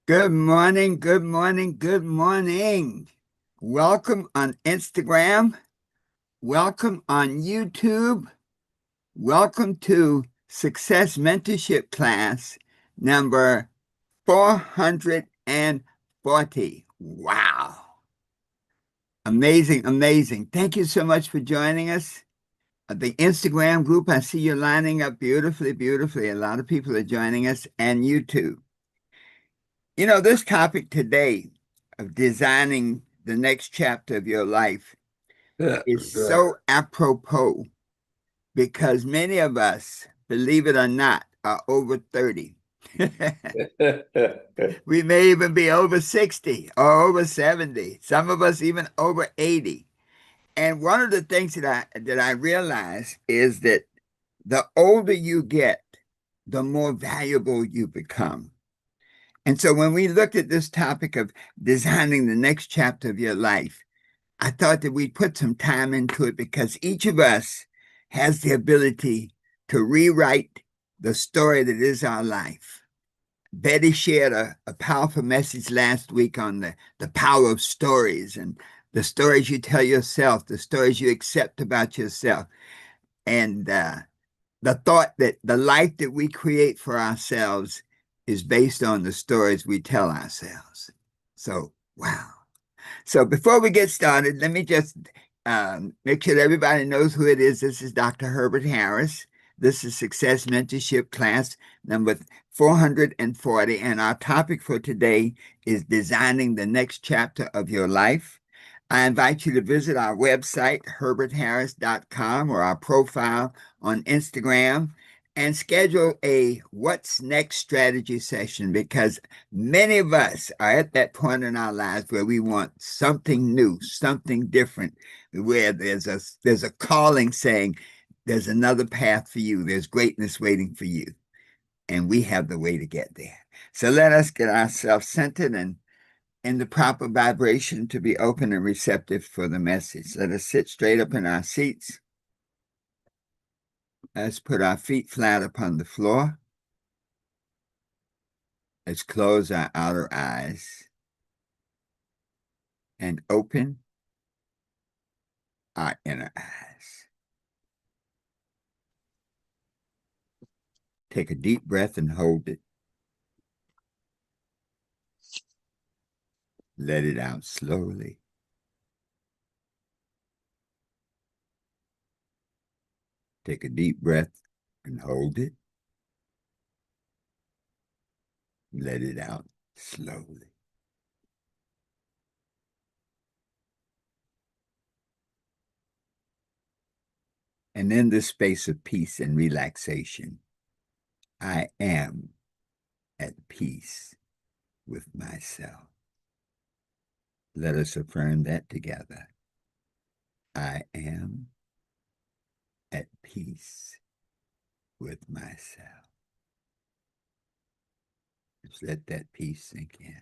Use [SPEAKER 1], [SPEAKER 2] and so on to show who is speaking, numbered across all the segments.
[SPEAKER 1] Good morning, good morning, good morning. Welcome on Instagram. Welcome on YouTube. Welcome to Success Mentorship class number 440. Wow. Amazing, amazing. Thank you so much for joining us. The Instagram group, I see you lining up beautifully, beautifully. A lot of people are joining us, and YouTube. This topic today of designing the next chapter of your life is so apropos because many of us, believe it or not, are over 30. We may even be over 60 or over 70. Some of us even over 80. And one of the things that I realize is that the older you get, the more valuable you become. And so when we looked at this topic of designing the next chapter of your life, I thought that we'd put some time into it because each of us has the ability to rewrite the story that is our life. Betty shared a powerful message last week on the power of stories and the stories you tell yourself, the stories you accept about yourself. And the thought that the life that we create for ourselves is based on the stories we tell ourselves. So, wow. So, before we get started, let me just make sure that everybody knows who it is. This is Dr. Herbert Harris. This is Success Mentorship class number 440. And our topic for today is designing the next chapter of your life. I invite you to visit our website, herbertharris.com, or our profile on Instagram and schedule a What's Next strategy session because many of us are at that point in our lives where we want something new, something different, where there's a calling saying there's another path for you, there's greatness waiting for you, and we have the way to get there. So let us get ourselves centered and in the proper vibration to be open and receptive for the message. Let us sit straight up in our seats. Let's put our feet flat upon the floor. Let's close our outer eyes and open our inner eyes. Take a deep breath and hold it. Let it out slowly. Take a deep breath and hold it. Let it out slowly. And in this space of peace and relaxation, I am at peace with myself. Let us affirm that together. I am at peace with myself. Just let that peace sink in.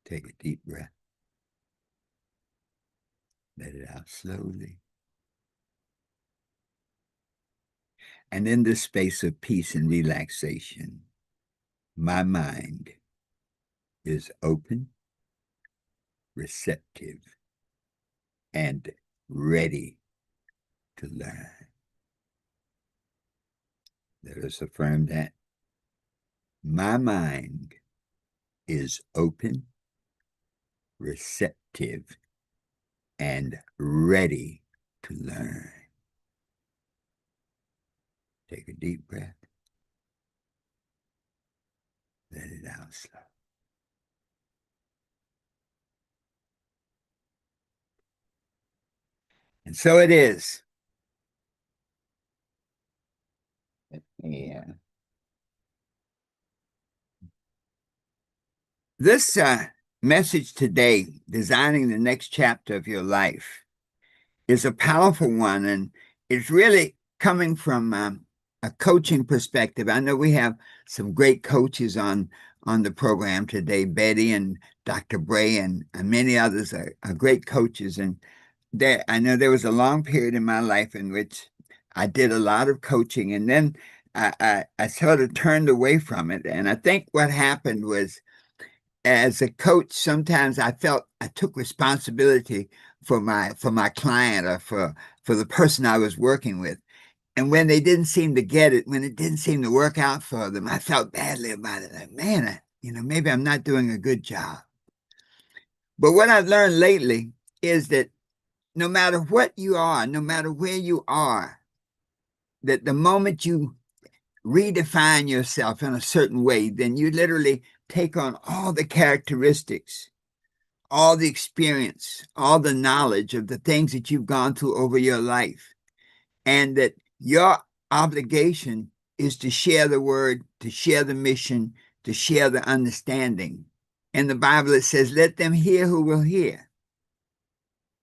[SPEAKER 1] Take a deep breath. Let it out slowly. And in this space of peace and relaxation, my mind is open, receptive, and ready to learn. Let us affirm that. My mind is open, receptive, and ready to learn. Take a deep breath. Let it out slow. And so it is. Yeah. This message today, designing the next chapter of your life, is a powerful one, and it's really coming from a coaching perspective. I know we have some great coaches on the program today. Betty and Dr. Bray and many others are great coaches. And I know there was a long period in my life in which I did a lot of coaching, and then I sort of turned away from it. And I think what happened was, as a coach, sometimes I felt I took responsibility for my client or for the person I was working with. And when they didn't seem to get it, when it didn't seem to work out for them, I felt badly about it. Like, man, maybe I'm not doing a good job. But what I've learned lately is that no matter what you are, no matter where you are, that the moment you redefine yourself in a certain way, then you literally take on all the characteristics, all the experience, all the knowledge of the things that you've gone through over your life, and that your obligation is to share the word, to share the mission, to share the understanding. In the Bible, it says, let them hear who will hear.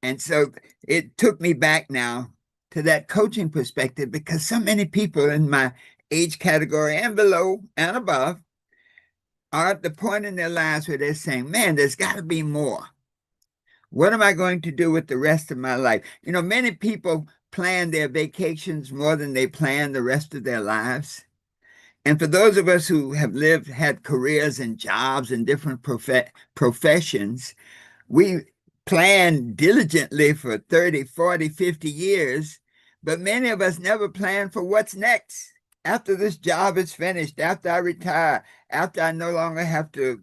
[SPEAKER 1] And so it took me back now to that coaching perspective, because so many people in my age category and below and above are at the point in their lives where they're saying, man, there's got to be more. What am I going to do with the rest of my life? Many people plan their vacations more than they plan the rest of their lives. And for those of us who have had careers and jobs and different professions, we plan diligently for 30, 40, 50 years, but many of us never plan for what's next. After this job is finished, after I retire, after I no longer have to,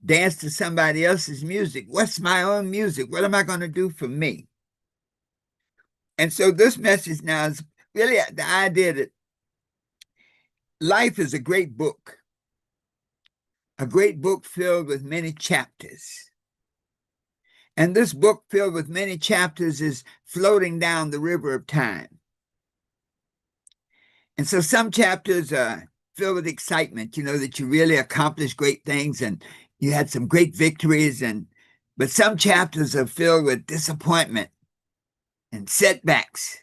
[SPEAKER 1] dance to somebody else's music, what's my own music? What am I going to do for me? And so this message now is really the idea that life is a great book filled with many chapters. And this book filled with many chapters is floating down the river of time. And so some chapters are filled with excitement, that you really accomplished great things and you had some great victories. But some chapters are filled with disappointment and setbacks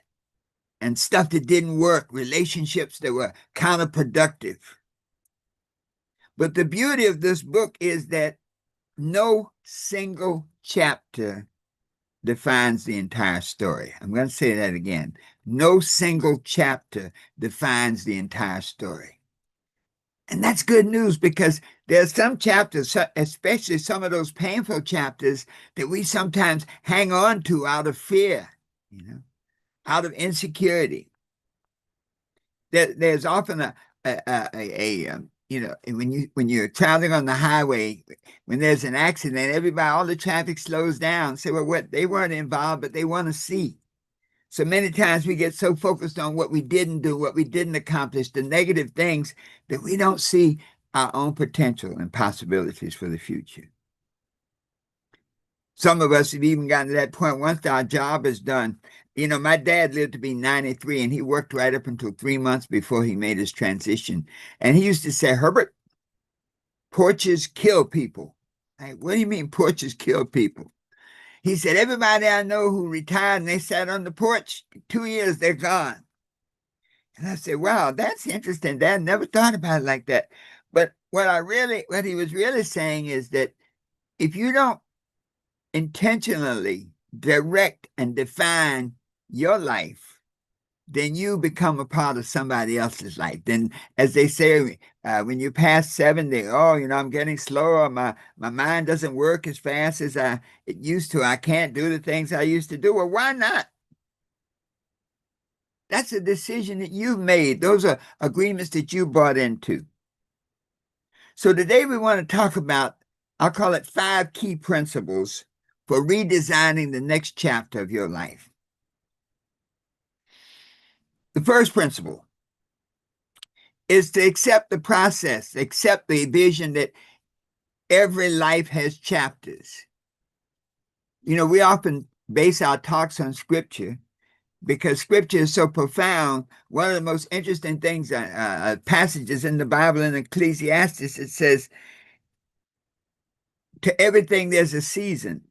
[SPEAKER 1] and stuff that didn't work, relationships that were counterproductive. But the beauty of this book is that no single chapter defines the entire story. I'm going to say that again. No single chapter defines the entire story. And that's good news, because there's some chapters, especially some of those painful chapters, that we sometimes hang on to out of fear, out of insecurity. There's often when you're traveling on the highway, when there's an accident, all the traffic slows down. Say, well, what, they weren't involved, but they want to see. So many times we get so focused on what we didn't do, what we didn't accomplish, the negative things, that we don't see our own potential and possibilities for the future. Some of us have even gotten to that point once our job is done. My dad lived to be 93, and he worked right up until 3 months before he made his transition. And he used to say, Herbert, porches kill people. Like, what do you mean porches kill people? He said, everybody I know who retired and they sat on the porch, 2 years, they're gone. And I said, wow, that's interesting. Dad never thought about it like that. But what he was really saying is that if you don't intentionally direct and define your life, then you become a part of somebody else's life. Then, as they say, when you pass 70, I'm getting slower. My mind doesn't work as fast as it used to. I can't do the things I used to do. Well, why not? That's a decision that you've made. Those are agreements that you bought into. So today we want to talk about, I'll call it 5 key principles for redesigning the next chapter of your life. The first principle is to accept the process, accept the vision that every life has chapters. We often base our talks on scripture because scripture is so profound. One of the most interesting things, passages in the Bible in Ecclesiastes, it says, to everything there's a season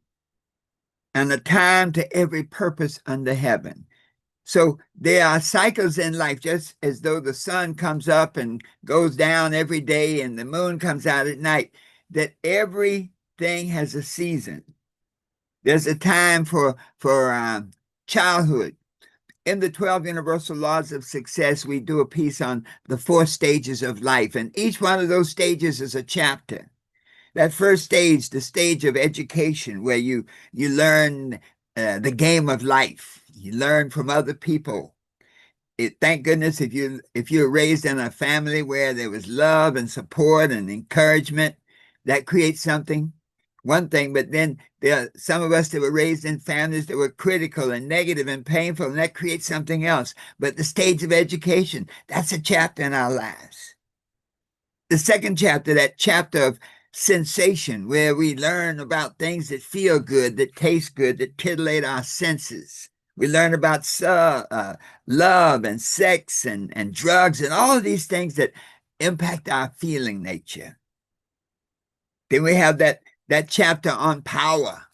[SPEAKER 1] and a time to every purpose under heaven. So there are cycles in life, just as though the sun comes up and goes down every day and the moon comes out at night, that everything has a season. There's a time for childhood. In the 12 Universal Laws of Success, we do a piece on the 4 stages of life, and each one of those stages is a chapter. That first stage, the stage of education, where you learn the game of life. You learn from other people. Thank goodness if you're raised in a family where there was love and support and encouragement, that creates something, one thing. But then there are some of us that were raised in families that were critical and negative and painful, and that creates something else. But the stage of education, that's a chapter in our lives. The second chapter, that chapter of sensation, where we learn about things that feel good, that taste good, that titillate our senses. We learn about love and sex and drugs and all of these things that impact our feeling nature. Then we have that chapter on power,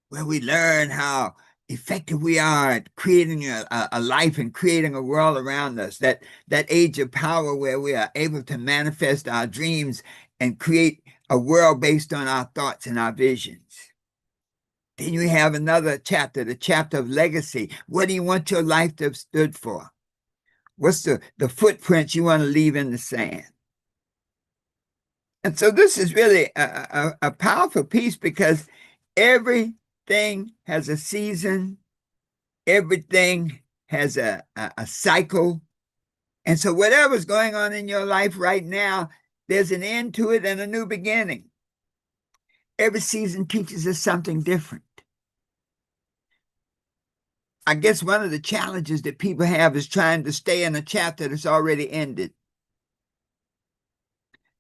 [SPEAKER 1] where we learn how effective we are at creating a life and creating a world around us. That age of power where we are able to manifest our dreams and create a world based on our thoughts and our visions. Then you have another chapter, the chapter of legacy. What do you want your life to have stood for? What's the footprints you want to leave in the sand? And so this is really a powerful piece, because everything has a season, everything has a cycle. And so whatever's going on in your life right now, there's an end to it and a new beginning. Every season teaches us something different. I guess one of the challenges that people have is trying to stay in a chapter that's already ended.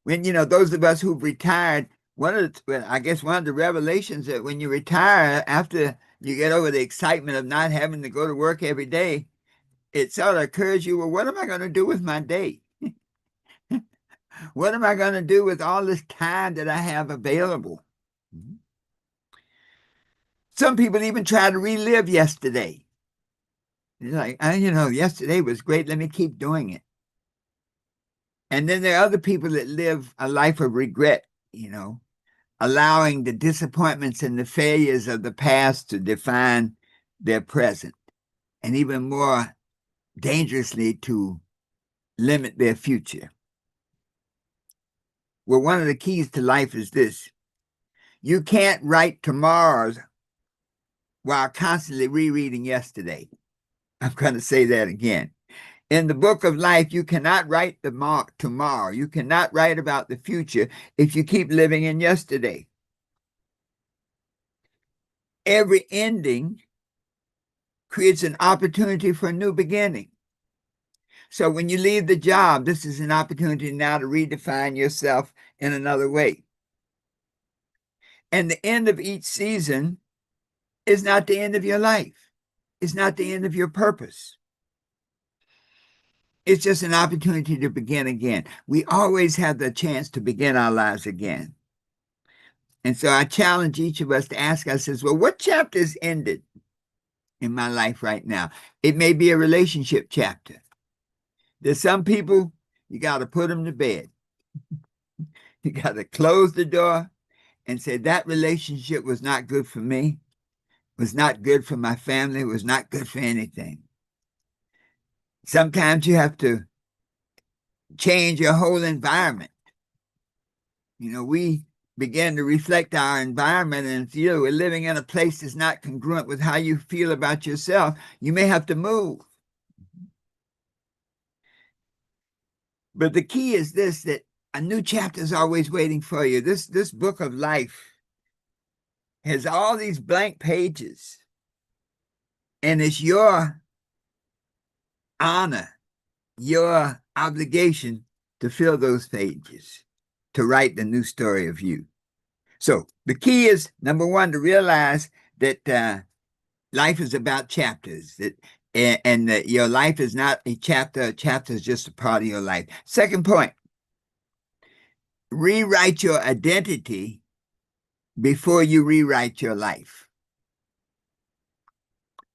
[SPEAKER 1] When, those of us who've retired, one of the revelations that when you retire, after you get over the excitement of not having to go to work every day, it sort of occurs to you, well, what am I going to do with my day? What am I going to do with all this time that I have available? Some people even try to relive yesterday. It's like, yesterday was great. Let me keep doing it. And then there are other people that live a life of regret, allowing the disappointments and the failures of the past to define their present, and even more dangerously, to limit their future. Well, one of the keys to life is this: you can't write tomorrow's while constantly rereading yesterday. I'm going to say that again. In the book of life, you cannot write tomorrow. You cannot write about the future if you keep living in yesterday. Every ending creates an opportunity for a new beginning. So when you leave the job, this is an opportunity now to redefine yourself in another way. And the end of each season is not the end of your life. It's not the end of your purpose. It's just an opportunity to begin again. We always have the chance to begin our lives again. And so I challenge each of us to ask ourselves, well, what chapter is ended in my life right now? It may be a relationship chapter. There's some people, you got to put them to bed. You got to close the door and say, that relationship was not good for me, was not good for my family, was not good for anything. Sometimes you have to change your whole environment. We begin to reflect our environment, and if we're living in a place that's not congruent with how you feel about yourself, you may have to move. But the key is this, that a new chapter is always waiting for you. This book of life has all these blank pages, and it's your honor, your obligation to fill those pages, to write the new story of you. So the key is, number one, to realize that life is about chapters, and that your life is not a chapter. A chapter is just a part of your life. Second point, rewrite your identity before you rewrite your life.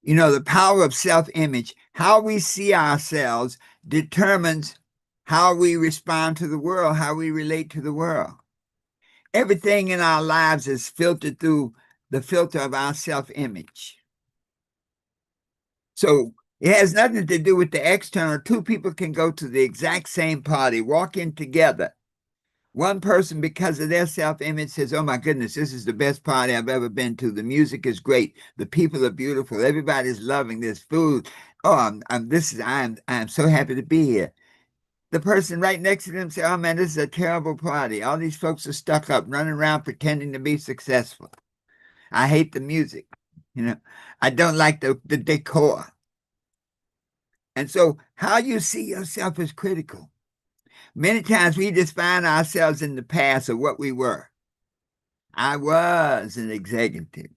[SPEAKER 1] The power of self-image, how we see ourselves, determines how we respond to the world, how we relate to the world. Everything in our lives is filtered through the filter of our self-image. So It has nothing to do with the external. Two people can go to the exact same party, walk in together. One person, because of their self-image, says, "Oh my goodness, this is the best party I've ever been to. The music is great. The people are beautiful. Everybody's loving this food. Oh, I'm so happy to be here." The person right next to them say, "Oh man, this is a terrible party. All these folks are stuck up, running around pretending to be successful. I hate the music. You know, I don't like the decor." And so how you see yourself is critical. Many times we define ourselves in the past of what we were. I was an executive.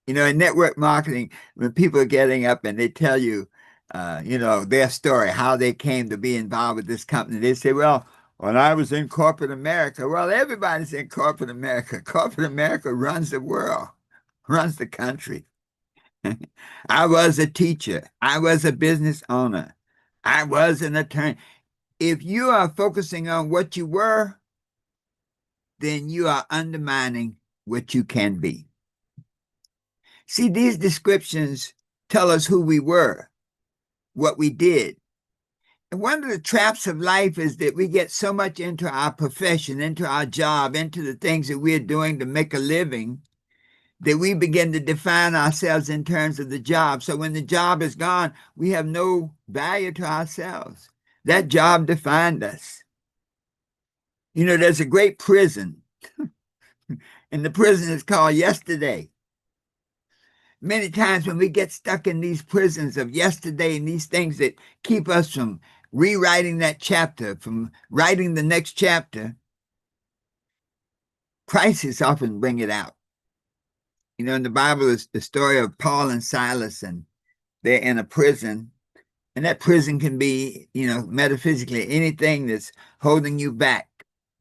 [SPEAKER 1] In network marketing, when people are getting up and they tell you, their story, how they came to be involved with this company, they say, "Well, when I was in corporate America." Well, everybody's in corporate America. Corporate America runs the world, runs the country. I was a teacher. I was a business owner. I was an attorney. If you are focusing on what you were, then you are undermining what you can be. See, these descriptions tell us who we were, what we did. And one of the traps of life is that we get so much into our profession, into our job, into the things that we're doing to make a living, that we begin to define ourselves in terms of the job. So when the job is gone, we have no value to ourselves. That job defined us. There's a great prison, and the prison is called yesterday. Many times when we get stuck in these prisons of yesterday and these things that keep us from rewriting that chapter, from writing the next chapter, crises often bring it out. In the Bible is the story of Paul and Silas, and they're in a prison, and that prison can be, metaphysically anything that's holding you back,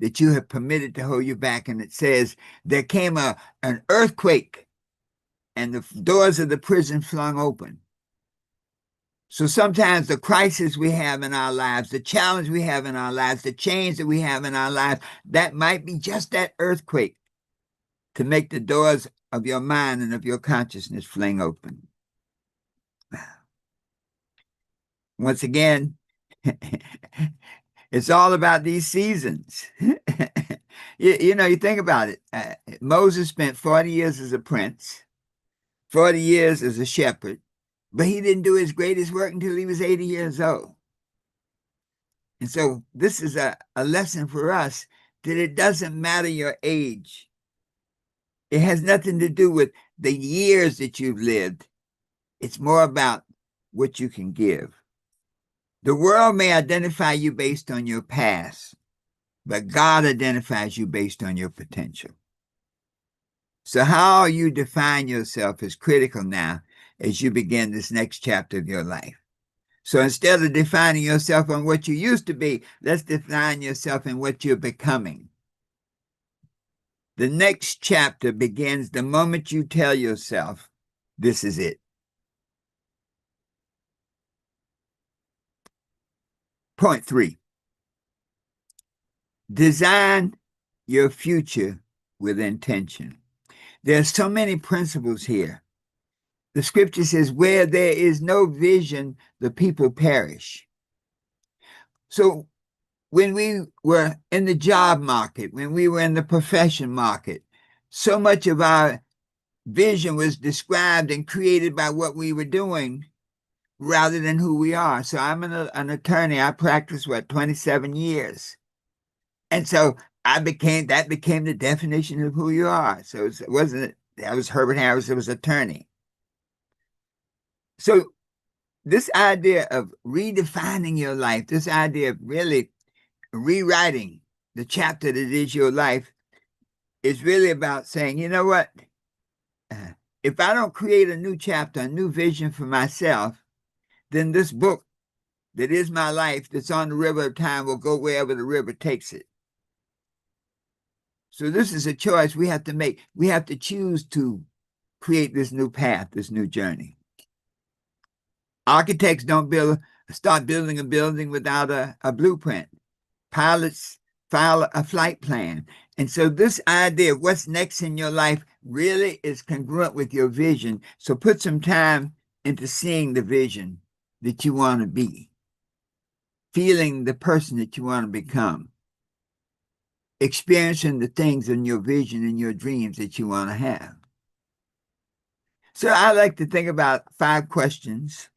[SPEAKER 1] that you have permitted to hold you back. And it says there came an earthquake, and the doors of the prison flung open. So sometimes the crisis we have in our lives, the challenge we have in our lives, the change that we have in our lives, that might be just that earthquake to make the doors of your mind and of your consciousness fling open. Once again, it's all about these seasons. You think about it. Moses spent 40 years as a prince, 40 years as a shepherd, but he didn't do his greatest work until he was 80 years old. And so this is a lesson for us that it doesn't matter your age. It has nothing to do with the years that you've lived. It's more about what you can give. The world may identify you based on your past, but God identifies you based on your potential. So how you define yourself is critical now as you begin this next chapter of your life. So instead of defining yourself on what you used to be, let's define yourself in what you're becoming. The next chapter begins the moment you tell yourself, this is it. Point 3, design your future with intention. There's so many principles here. The scripture says, where there is no vision, the people perish. So when we were in the job market, when we were in the profession market, so much of our vision was described and created by what we were doing rather than who we are. So I'm an attorney. I practiced, 27 years. And so that became the definition of who you are. So it wasn't, that was Herbert Harris, it was attorney. So this idea of redefining your life, this idea of really rewriting the chapter that is your life is really about saying, you know what? If I don't create a new chapter, a new vision for myself, then this book that is my life that's on the river of time will go wherever the river takes it. So this is a choice we have to make. We have to choose to create this new path, this new journey. Architects don't start building a building without a blueprint. Pilots file a flight plan. And so this idea of what's next in your life really is congruent with your vision. So put some time into seeing the vision that you want to be, feeling the person that you want to become, experiencing the things in your vision and your dreams that you want to have. So I like to think about 5 questions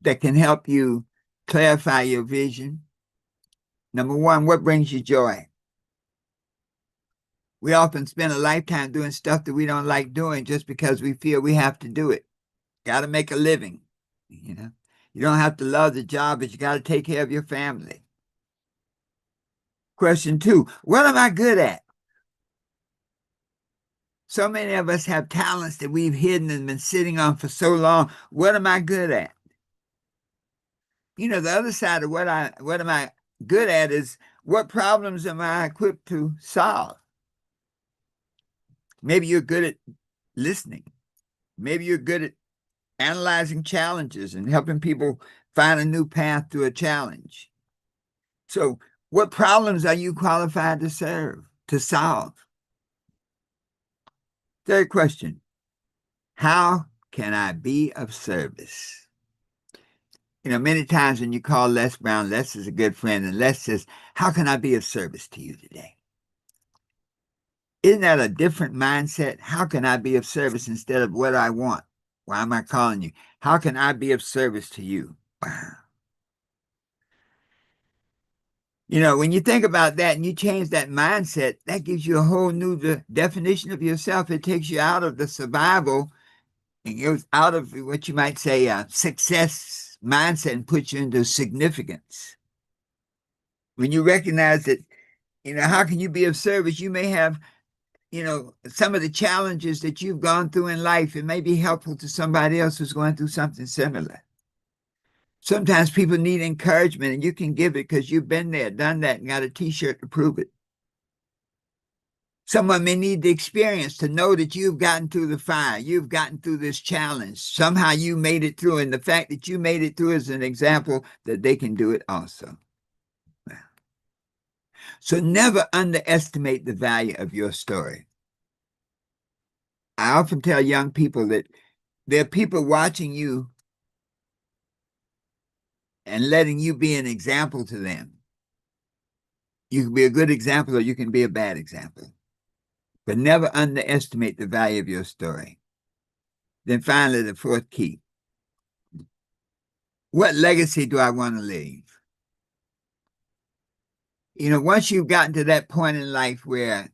[SPEAKER 1] that can help you clarify your vision. Number 1, what brings you joy? We often spend a lifetime doing stuff that we don't like doing just because we feel we have to do it. Got to make a living, you know. You don't have to love the job, but you got to take care of your family. Question 2, what am I good at? So many of us have talents that we've hidden and been sitting on for so long. What am I good at? You know, the other side of what am I good at is what problems am I equipped to solve? Maybe you're good at listening. Maybe you're good at analyzing challenges and helping people find a new path to a challenge. So, what problems are you qualified to solve? Third question, how can I be of service? You know, many times when you call Les Brown, Les is a good friend, and Les says, how can I be of service to you today? Isn't that a different mindset? How can I be of service instead of what I want? Why am I calling you? How can I be of service to you? Wow. You know, when you think about that and you change that mindset, that gives you a whole new definition of yourself. It takes you out of the survival and goes out of what you might say a success mindset and puts you into significance. When you recognize that, you know, how can you be of service? You may have, you know, some of the challenges that you've gone through in life. It may be helpful to somebody else who's going through something similar. Sometimes people need encouragement, and you can give it because you've been there, done that, and got a T-shirt to prove it. Someone may need the experience to know that you've gotten through the fire. You've gotten through this challenge. Somehow you made it through, and the fact that you made it through is an example that they can do it also. So never underestimate the value of your story. I often tell young people that there are people watching you and letting you be an example to them. You can be a good example or you can be a bad example. But never underestimate the value of your story. Then finally, the 4th key. What legacy do I want to leave? You know, once you've gotten to that point in life where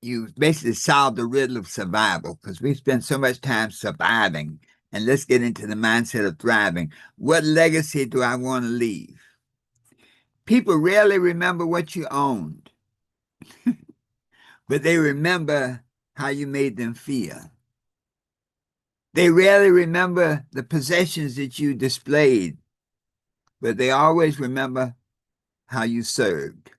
[SPEAKER 1] you basically solved the riddle of survival, because we spend so much time surviving, and let's get into the mindset of thriving. What legacy do I want to leave? People rarely remember what you owned, but they remember how you made them feel. They rarely remember the possessions that you displayed, but they always remember how you served.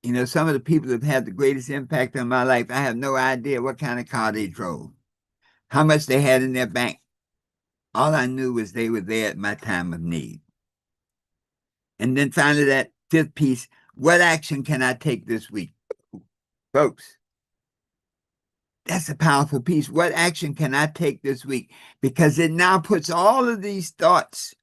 [SPEAKER 1] You know, some of the people that have had the greatest impact on my life, I have no idea what kind of car they drove, how much they had in their bank. All I knew was they were there at my time of need. And then finally, that 5th piece, what action can I take this week? Folks, that's a powerful piece. What action can I take this week? Because it now puts all of these thoughts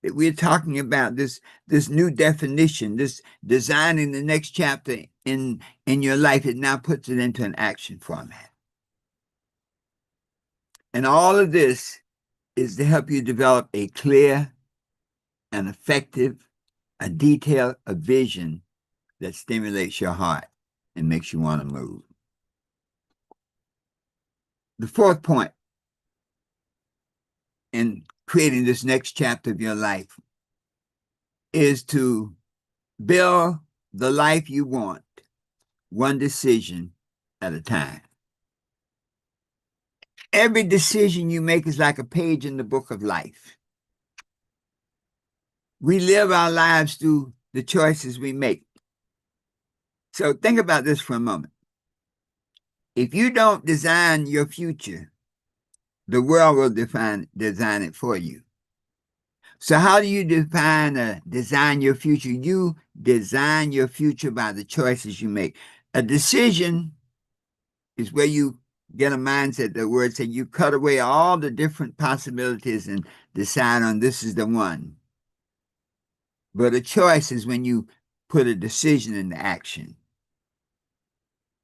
[SPEAKER 1] that we're talking about, this new definition, this designing the next chapter in your life, it now puts it into an action format. And all of this is to help you develop a clear and effective, a detailed, a vision that stimulates your heart and makes you want to move. The 4th point in creating this next chapter of your life is to build the life you want, one decision at a time. Every decision you make is like a page in the book of life. We live our lives through the choices we make. So think about this for a moment. If you don't design your future, the world will design it for you. So how do you design your future? You design your future by the choices you make. A decision is where you get a mindset, the word said you cut away all the different possibilities and decide on this is the one. But a choice is when you put a decision into action.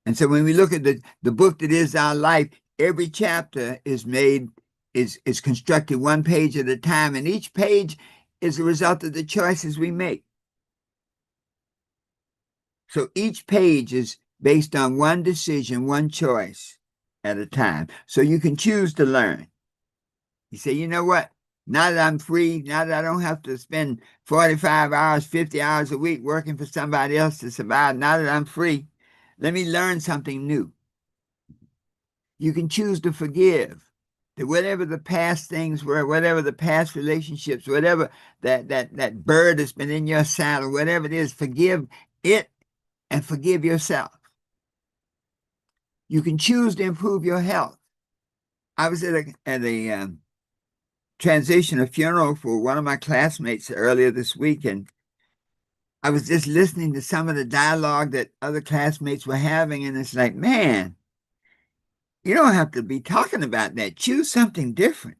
[SPEAKER 1] And so when we look at the book that is our life, every chapter is constructed one page at a time, and each page is a result of the choices we make. So each page is based on one decision, one choice at a time. So you can choose to learn. You say, you know what? Now that I'm free, now that I don't have to spend 45 hours, 50 hours a week working for somebody else to survive, now that I'm free, let me learn something new. You can choose to forgive. That whatever the past things were, whatever the past relationships, whatever that bird that's been in your saddle, whatever it is, forgive it and forgive yourself. You can choose to improve your health. I was at a transition, a funeral for one of my classmates earlier this week, and I was just listening to some of the dialogue that other classmates were having, and it's like, man, you don't have to be talking about that. Choose something different.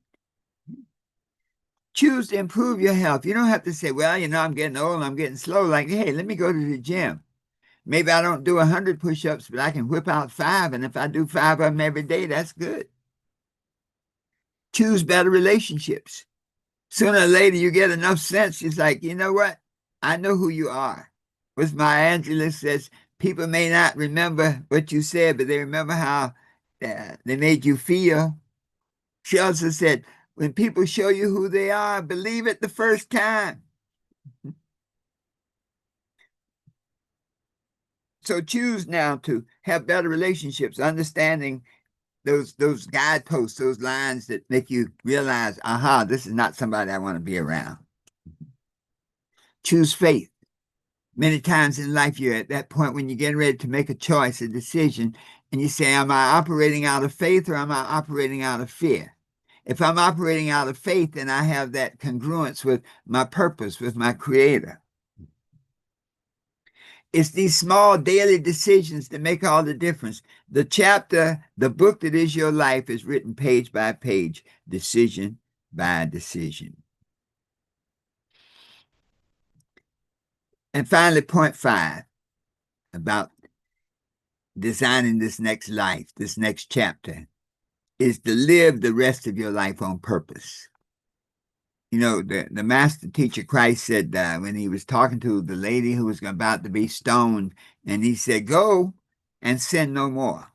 [SPEAKER 1] Choose to improve your health. You don't have to say, well, I'm getting old, I'm getting slow. Like, hey, let me go to the gym. Maybe I don't do 100 push-ups, but I can whip out 5. And if I do 5 of them every day, that's good. Choose better relationships. Sooner or later, you get enough sense. It's like, you know what? I know who you are. As Maya Angelou says, people may not remember what you said, but they remember how they made you feel. She also said, when people show you who they are, believe it the first time. So choose now to have better relationships, understanding those guideposts, those lines that make you realize, aha, this is not somebody I want to be around. Choose faith. Many times in life, you're at that point when you're getting ready to make a choice, a decision, and you say, am I operating out of faith or am I operating out of fear? If I'm operating out of faith, then I have that congruence with my purpose, with my creator. It's these small daily decisions that make all the difference. The book that is your life is written page by page, decision by decision. And finally, point 5 about designing this next life, this next chapter, is to live the rest of your life on purpose. The master teacher Christ said when he was talking to the lady who was about to be stoned, and he said, go and sin no more.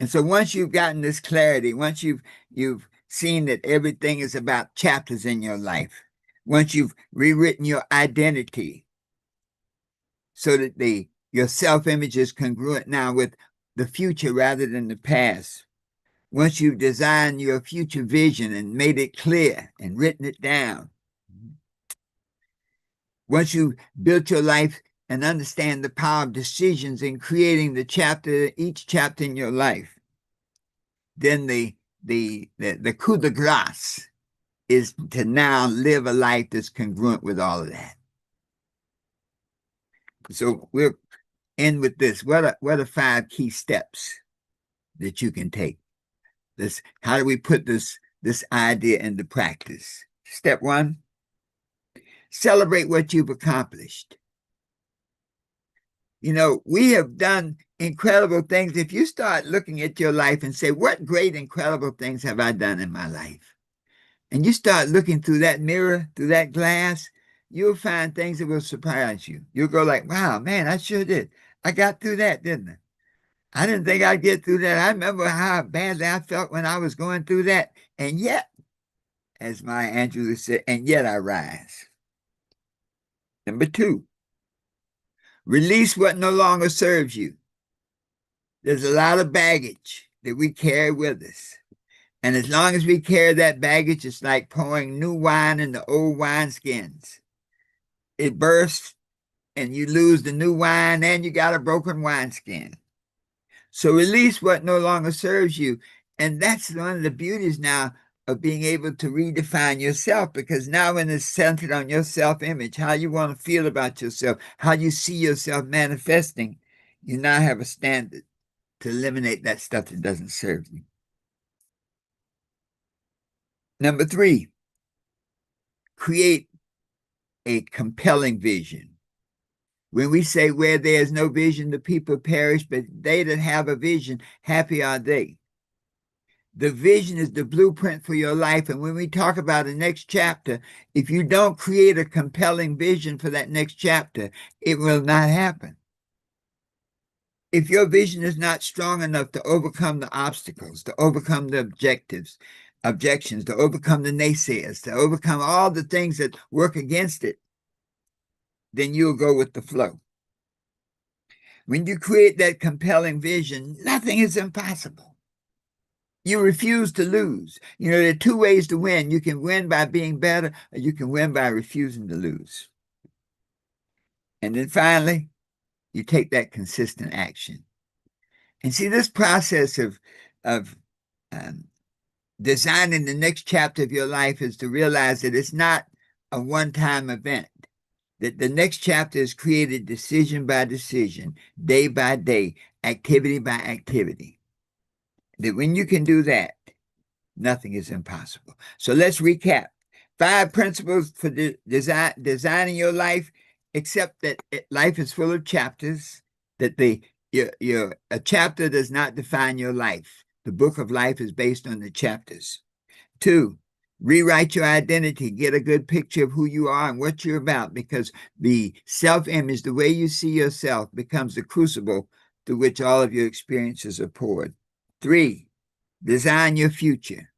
[SPEAKER 1] And so once you've gotten this clarity, once you've seen that everything is about chapters in your life, once you've rewritten your identity so that your self-image is congruent now with the future rather than the past, once you've designed your future vision and made it clear and written it down, once you've built your life and understand the power of decisions in creating each chapter in your life, then the coup de grace is to now live a life that's congruent with all of that. So we'll end with this. What are 5 key steps that you can take? How do we put this idea into practice? Step 1, celebrate what you've accomplished. We have done incredible things. If you start looking at your life and say, what great, incredible things have I done in my life? And you start looking through that mirror, through that glass, you'll find things that will surprise you. You'll go like, wow, man, I sure did. I got through that, didn't I? I didn't think I'd get through that. I remember how badly I felt when I was going through that. And yet, as Maya Angelou said, and yet I rise. Number 2, release what no longer serves you. There's a lot of baggage that we carry with us. And as long as we carry that baggage, it's like pouring new wine into old wineskins. It bursts and you lose the new wine and you got a broken wineskin. So release what no longer serves you. And that's one of the beauties now of being able to redefine yourself, because now when it's centered on your self-image, how you want to feel about yourself, how you see yourself manifesting, you now have a standard. to eliminate that stuff that doesn't serve you. Number 3, create a compelling vision. When we say where there is no vision, the people perish, but they that have a vision, happy are they. The vision is the blueprint for your life. And when we talk about the next chapter, if you don't create a compelling vision for that next chapter, it will not happen. If your vision is not strong enough to overcome the obstacles, to overcome the objections, to overcome the naysayers, to overcome all the things that work against it, then you'll go with the flow. When you create that compelling vision, nothing is impossible. You refuse to lose. You know, there are 2 ways to win. You can win by being better, or you can win by refusing to lose. And then finally, you take that consistent action. And see, this process of designing the next chapter of your life is to realize that it's not a one-time event, that the next chapter is created decision by decision, day by day, activity by activity. That when you can do that, nothing is impossible. So let's recap. 5 principles for designing your life. Accept that life is full of chapters, that a chapter does not define your life. The book of life is based on the chapters. 2, rewrite your identity. Get a good picture of who you are and what you're about, because the self-image, the way you see yourself, becomes the crucible through which all of your experiences are poured. 3, design your future.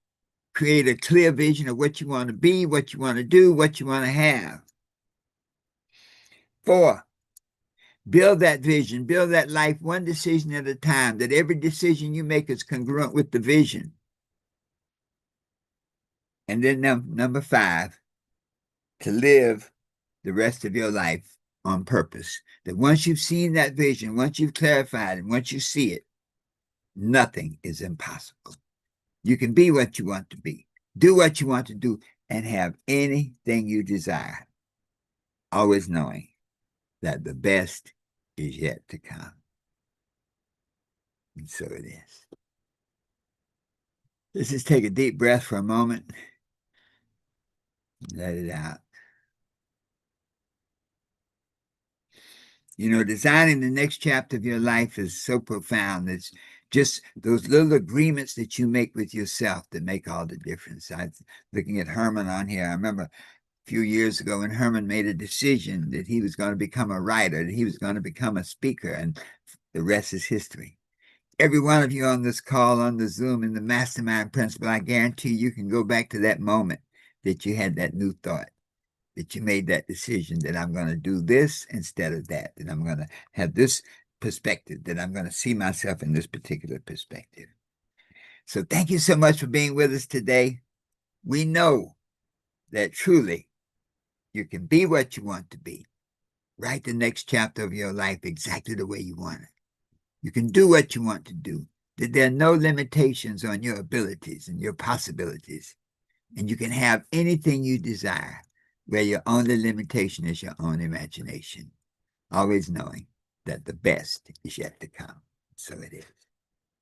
[SPEAKER 1] Create a clear vision of what you want to be, what you want to do, what you want to have. 4, build that vision, build that life one decision at a time, that every decision you make is congruent with the vision. And then number 5, to live the rest of your life on purpose. That once you've seen that vision, once you've clarified it, once you see it, nothing is impossible. You can be what you want to be, do what you want to do, and have anything you desire, always knowing that the best is yet to come. And so it is. Let's just take a deep breath for a moment. Let it out. You know, designing the next chapter of your life is so profound. It's just those little agreements that you make with yourself that make all the difference. I'm looking at Herman on here. I remember a few years ago when Herman made a decision that he was going to become a writer, that he was going to become a speaker, and the rest is history. Every one of you on this call, on the Zoom, in the Mastermind Principle, I guarantee you can go back to that moment that you had that new thought, that you made that decision that I'm going to do this instead of that I'm going to have this perspective, that I'm going to see myself in this particular perspective. So thank you so much for being with us today. We know that truly you can be what you want to be. Write the next chapter of your life exactly the way you want it. You can do what you want to do. That there are no limitations on your abilities and your possibilities. And you can have anything you desire, where your only limitation is your own imagination. Always knowing that the best is yet to come. So it is.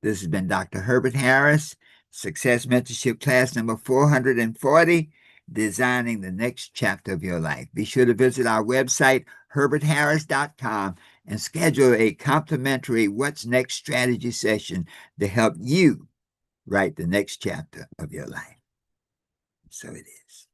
[SPEAKER 1] This has been Dr. Herbert Harris, Success Mentorship class number 440, Designing the Next Chapter of Your Life. Be sure to visit our website, herbertharris.com, and schedule a complimentary What's Next strategy session to help you write the next chapter of your life. So it is.